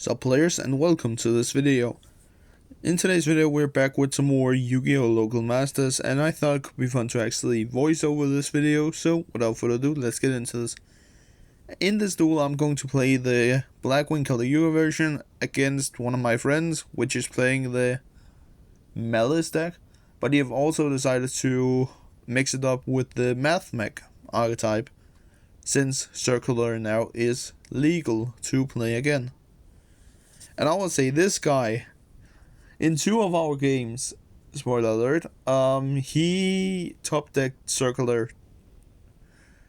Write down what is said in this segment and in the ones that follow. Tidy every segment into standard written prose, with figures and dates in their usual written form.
Sup players, and welcome to this video. In today's video we're back with some more Yu-Gi-Oh! Local Masters, and I thought it could be fun to actually voice over this video, so without further ado, let's get into this. In this duel I'm going to play the Blackwing Caliuga version against one of my friends, which is playing the Maliss deck, but he have also decided to mix it up with the Mathmech archetype, since Circular now is legal to play again. And I will say this guy, in 2 of our games, spoiler alert, he top decked Circular.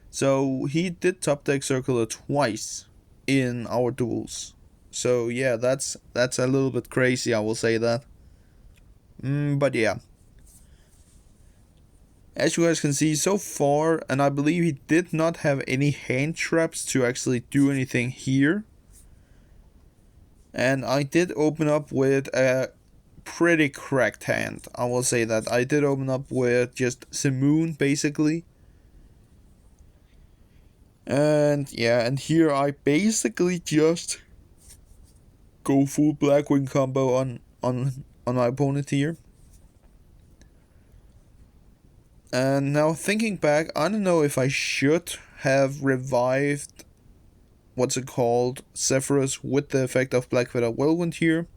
So he did top deck Circular twice in our duels. So yeah, that's a little bit crazy, I will say that. But yeah. As you guys can see so far, and I believe he did not have any hand traps to actually do anything here. And I did open up with a pretty cracked hand. I will say that. I did open up with just Simoon, basically. And yeah, and here I basically just go full Blackwing combo on my opponent here. And now thinking back, I don't know if I should have revived Zephyrus with the effect of Black Feather Whirlwind here.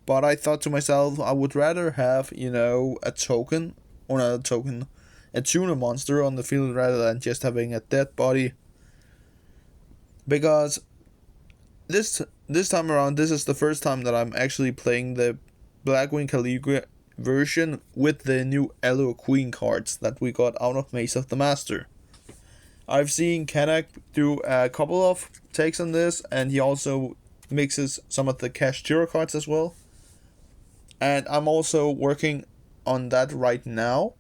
But I thought to myself, I would rather have, a token, or not a token, a tuner monster on the field rather than just having a dead body. Because this time around, this is the first time that I'm actually playing the Blackwing Caliuga version with the new Elo Queen cards that we got out of Maze of the Master. I've seen Kanak do a couple of takes on this, and he also mixes some of the Cash Tira cards as well. And I'm also working on that right now.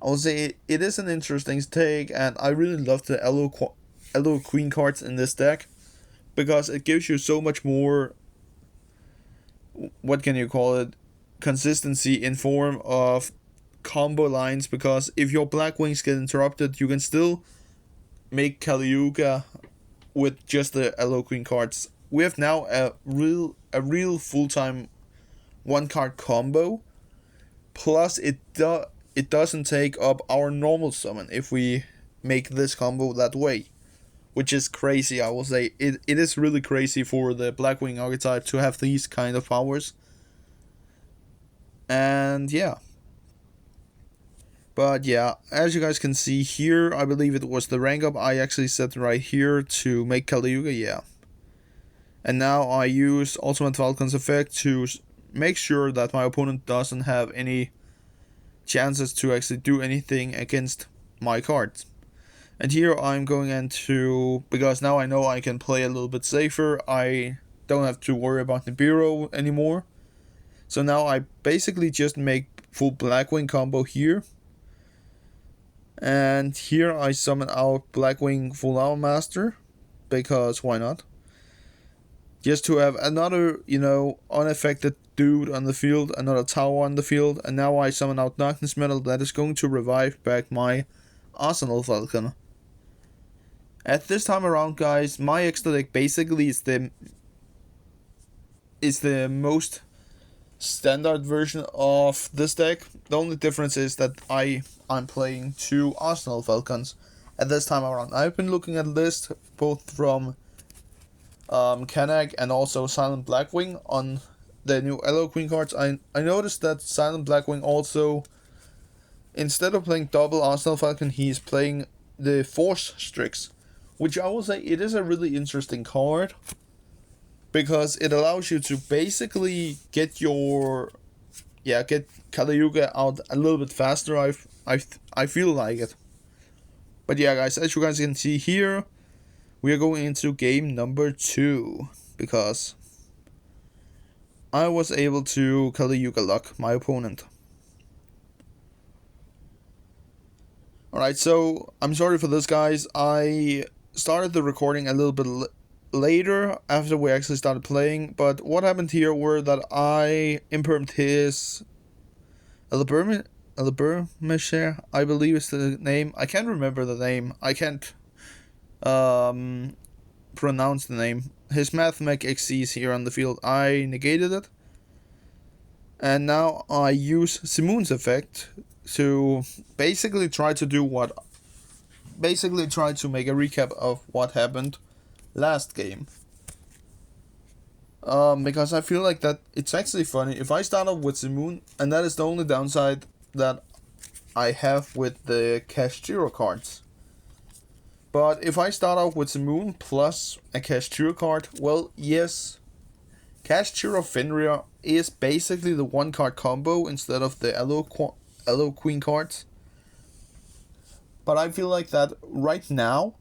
I will say it is an interesting take, and I really love the Elo Queen cards in this deck, because it gives you so much more, what can you call it, consistency in form of combo lines, because if your Blackwings get interrupted, you can still make Caliuga with just the Elo Queen cards. We have now a real full-time 1-card combo, plus it doesn't take up our normal summon if we make this combo that way, which is crazy. I will say it is really crazy for the Blackwing archetype to have these kind of powers. And yeah. But yeah, as you guys can see here, I believe it was the rank up I actually set right here to make Caliuga, yeah. And now I use Ultimate Falcon's effect to make sure that my opponent doesn't have any chances to actually do anything against my cards. And here I'm going into, because now I know I can play a little bit safer, I don't have to worry about the Nibiru anymore. So now I basically just make full Blackwing combo here. And here I summon out Blackwing Full Hour Master, because why not? Just to have another, unaffected dude on the field, another tower on the field, and now I summon out Darkness Metal that is going to revive back my Arsenal Falcon. At this time around, guys, my extra deck basically is the most standard version of this deck. The only difference is that I'm playing 2 Arsenal Falcons at this time around. I've been looking at lists both from Kanak and also Silent Blackwing on the new Elo Queen cards. I noticed that Silent Blackwing also, instead of playing double Arsenal Falcon, he's playing the Force Strix, which I will say it is a really interesting card, because it allows you to basically get Caliuga out a little bit faster. I feel like it. But yeah, guys, as you guys can see here, we are going into game number 2, because I was able to Caliuga lock my opponent. Alright, so I'm sorry for this, guys. I started the recording a little bit later after we actually started playing, but what happened here were that I impermed his Albermesher, I believe is the name. I can't remember the name. I can't pronounce the name. his Mathmech XCs here on the field, I negated it. And now I use Simoon's effect to basically try to do what... Basically try to make a recap of what happened last game. Because I feel like that it's actually funny. If I start off with Simoon, and that is the only downside that I have with the Cash-Zero cards. But if I start off with Simoon plus a Cash-Zero card, well, yes, Cash-Zero Fenrir is basically the one card combo instead of the Elo Queen cards. But I feel like that right now,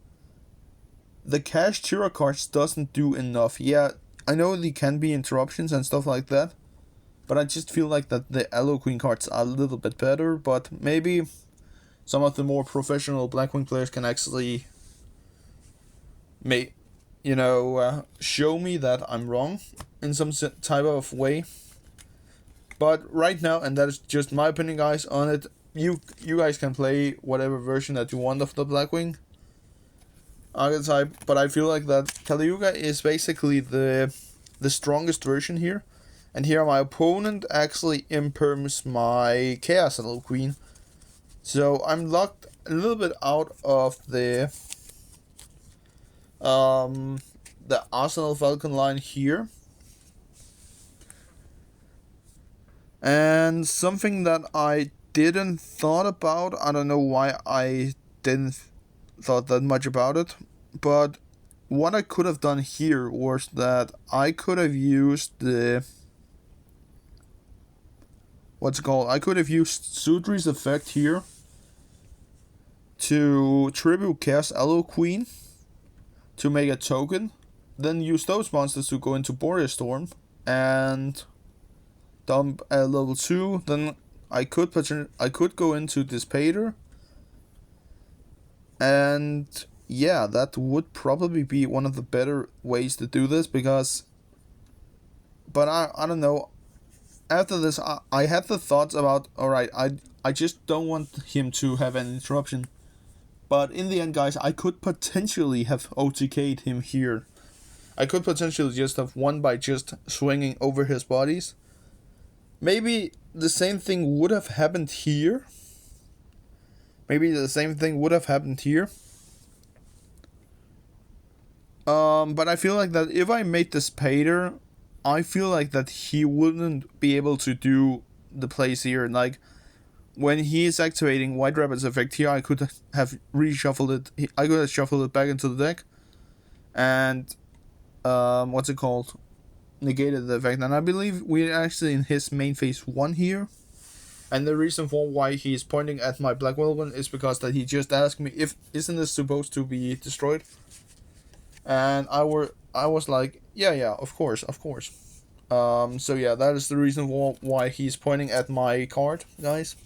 the Cash-Zero cards doesn't do enough. Yeah, I know there can be interruptions and stuff like that, but I just feel like that the Elo Queen cards are a little bit better, but maybe some of the more professional Blackwing players can actually show me that I'm wrong in some type of way. But right now, and that is just my opinion, guys, on it, you guys can play whatever version that you want of the Blackwing archetype, but I feel like that Kaliuga is basically the strongest version here. And here my opponent actually imperms my Chaos Elo Queen. So I'm locked a little bit out of the Arsenal Falcon line here. And something that I didn't thought about, I don't know why I didn't thought that much about it, but what I could have done here was that I could have used the I could have used Sudri's effect here to tribute Chaos Elo Queen to make a token, then use those monsters to go into Boreas Storm and dump a level 2. Then I could go into Dispater, and yeah, that would probably be one of the better ways to do this, because, but I don't know. After this, I had the thoughts about, alright, I just don't want him to have an interruption. But in the end, guys, I could potentially have OTK'd him here. I could potentially just have won by just swinging over his bodies. Maybe the same thing would have happened here. But I feel like that if I made this Pater, I feel like that he wouldn't be able to do the plays here. Like, when he is activating White Rabbit's effect here, I could have reshuffled it. I could have shuffled it back into the deck. And, negated the effect. And I believe we're actually in his main phase 1 here. And the reason for why he's pointing at my Black Welgon is because that he just asked me, isn't this supposed to be destroyed? And I was like, yeah, of course. So yeah, that is the reason why he's pointing at my card, guys.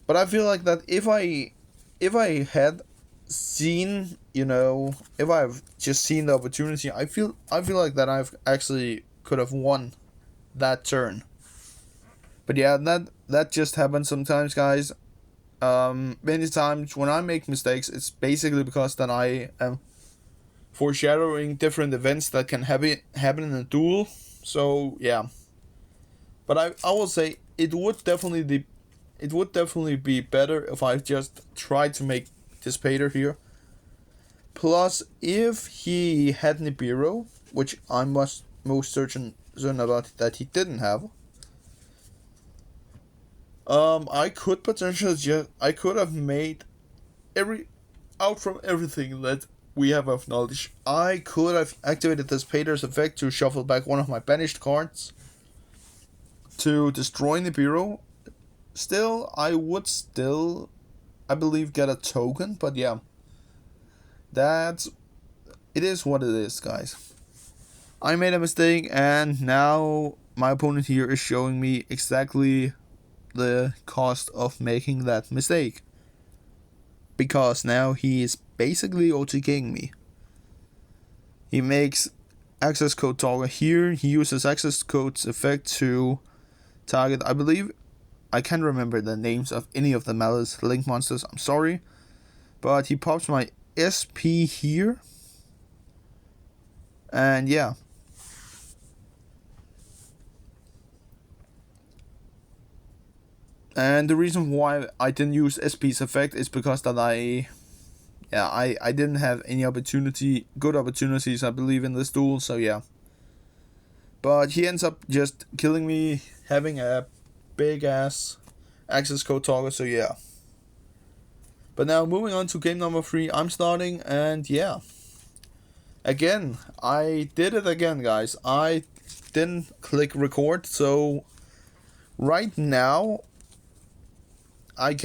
But I feel like that if I had seen, if I've just seen the opportunity, I feel like that I've actually could have won that turn. But yeah, that just happens sometimes, guys. Many times when I make mistakes, it's basically because that I am foreshadowing different events that can happen in a duel. So yeah, but I will say it would definitely be better if I just tried to make this Pater here. Plus, if he had Nibiru, which I'm most certain about that he didn't have, I could potentially I could have made out from everything that we have of knowledge, I could have activated this Pater's effect to shuffle back one of my banished cards to destroy Nibiru. Still, I would I believe, get a token, but yeah. It is what it is, guys. I made a mistake, and now my opponent here is showing me exactly the cost of making that mistake. Because now he is basically OTKing me. He makes access code target here. He uses access code's effect to target, I believe, I can't remember the names of any of the Maliss link monsters, I'm sorry. But he pops my SP here. And yeah. And the reason why I didn't use SP's effect is because that I didn't have any good opportunities, I believe, in this duel, so yeah. But he ends up just killing me, having a big ass access code target, so yeah. But now moving on to game number 3, I'm starting, and yeah. Again, I did it again, guys. I didn't click record, so right now I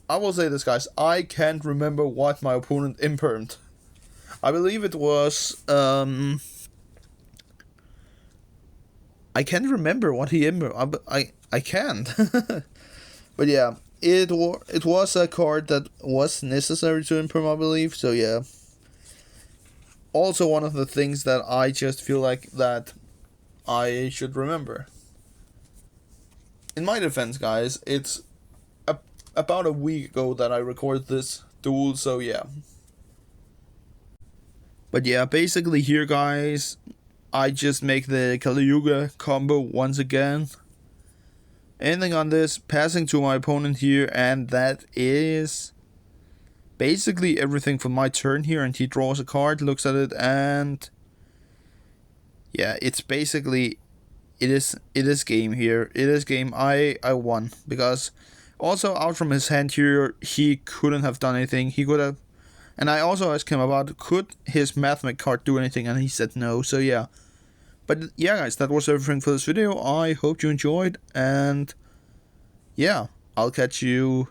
will say this, guys. I can't remember what my opponent impermed. I believe it was I can't remember what he impermed. I can't. But yeah, it was a card that was necessary to imperm, I believe. So yeah. Also one of the things that I just feel like that I should remember. In my defense, guys, it's about a week ago that I recorded this duel, so yeah. But yeah, basically here, guys, I just make the Kali combo once again. Ending on this, passing to my opponent here, and that is basically everything for my turn here. And he draws a card, looks at it, and yeah, it's basically it is game here. It is game. I won, because also out from his hand here, he couldn't have done anything. He could have, and I also asked him about could his Mathmech card do anything, and he said no. So yeah. But yeah, guys, that was everything for this video. I hope you enjoyed, and yeah, I'll catch you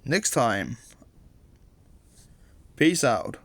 next time. Peace out.